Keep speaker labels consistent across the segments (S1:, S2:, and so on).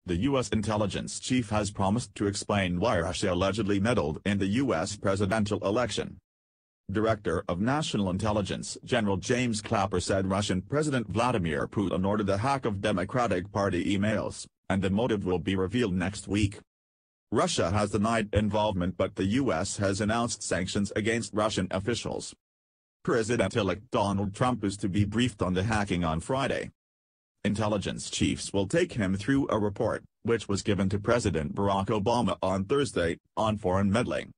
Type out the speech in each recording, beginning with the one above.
S1: the U.S. intelligence chief has promised to explain why Russia allegedly meddled in the U.S. presidential election. Director of National Intelligence General James Clapper said Russian President Vladimir Putin ordered the hack of Democratic Party emails, and the motive will be revealed next week. Russia has denied involvement, but the U.S. has announced sanctions against Russian officials. President-elect Donald Trump is to be briefed on the hacking on Friday. Intelligence chiefs will take him through a report, which was given to President Barack Obama on Thursday, on foreign meddling.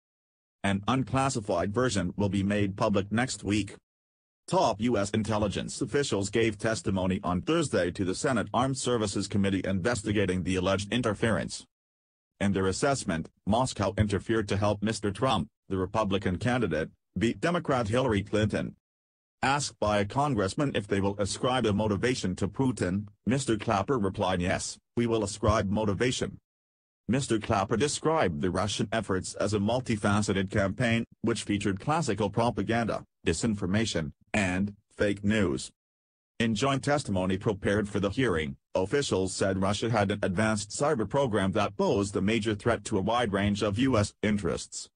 S1: An unclassified version will be made public next week. Top U.S. intelligence officials gave testimony on Thursday to the Senate Armed Services Committee investigating the alleged interference. In their assessment, Moscow interfered to help Mr. Trump, the Republican candidate, beat Democrat Hillary Clinton. Asked by a congressman if they will ascribe a motivation to Putin, Mr. Clapper replied, "Yes, we will ascribe motivation." Mr. Clapper described the Russian efforts as a multifaceted campaign, which featured classical propaganda, disinformation, and fake news. In joint testimony prepared for the hearing, officials said Russia had an advanced cyber program that posed a major threat to a wide range of U.S. interests.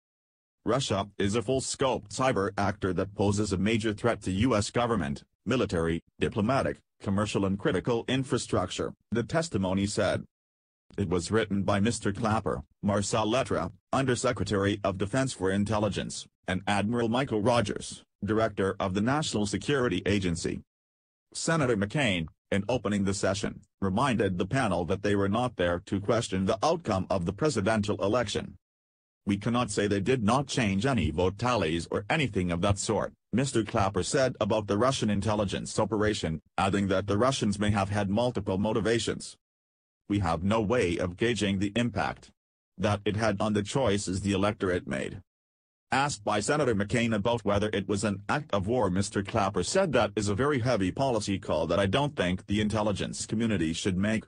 S1: Russia is a full-scope cyber actor that poses a major threat to U.S. government, military, diplomatic, commercial and critical infrastructure, the testimony said. It was written by Mr. Clapper, Marcel Lettre, Undersecretary of Defense for Intelligence, and Admiral Michael Rogers, Director of the National Security Agency. Senator McCain, in opening the session, reminded the panel that they were not there to question the outcome of the presidential election. "We cannot say they did not change any vote tallies or anything of that sort," Mr. Clapper said about the Russian intelligence operation, adding that the Russians may have had multiple motivations. "We have no way of gauging the impact that it had on the choices the electorate made." Asked by Senator McCain about whether it was an act of war, Mr. Clapper said that is a very heavy policy call that I don't think the intelligence community should make.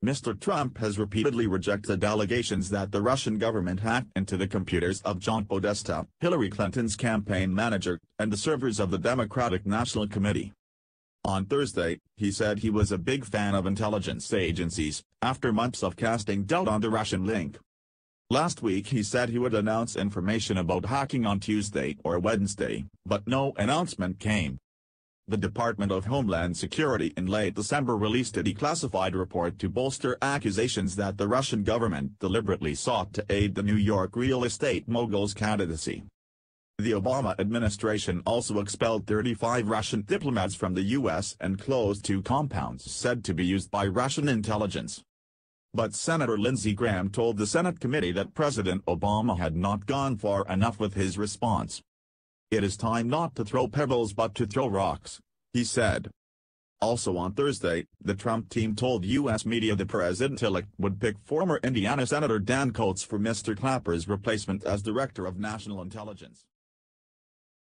S1: Mr. Trump has repeatedly rejected allegations that the Russian government hacked into the computers of John Podesta, Hillary Clinton's campaign manager, and the servers of the Democratic National Committee. On Thursday, he said he was a big fan of intelligence agencies, after months of casting doubt on the Russian link. Last week he said he would announce information about hacking on Tuesday or Wednesday, but no announcement came. The Department of Homeland Security in late December released a declassified report to bolster accusations that the Russian government deliberately sought to aid the New York real estate mogul's candidacy. The Obama administration also expelled 35 Russian diplomats from the U.S. and closed 2 compounds said to be used by Russian intelligence. But Senator Lindsey Graham told the Senate committee that President Obama had not gone far enough with his response. "It is time not to throw pebbles but to throw rocks," he said. Also on Thursday, the Trump team told U.S. media the president-elect would pick former Indiana Senator Dan Coats for Mr. Clapper's replacement as Director of National Intelligence.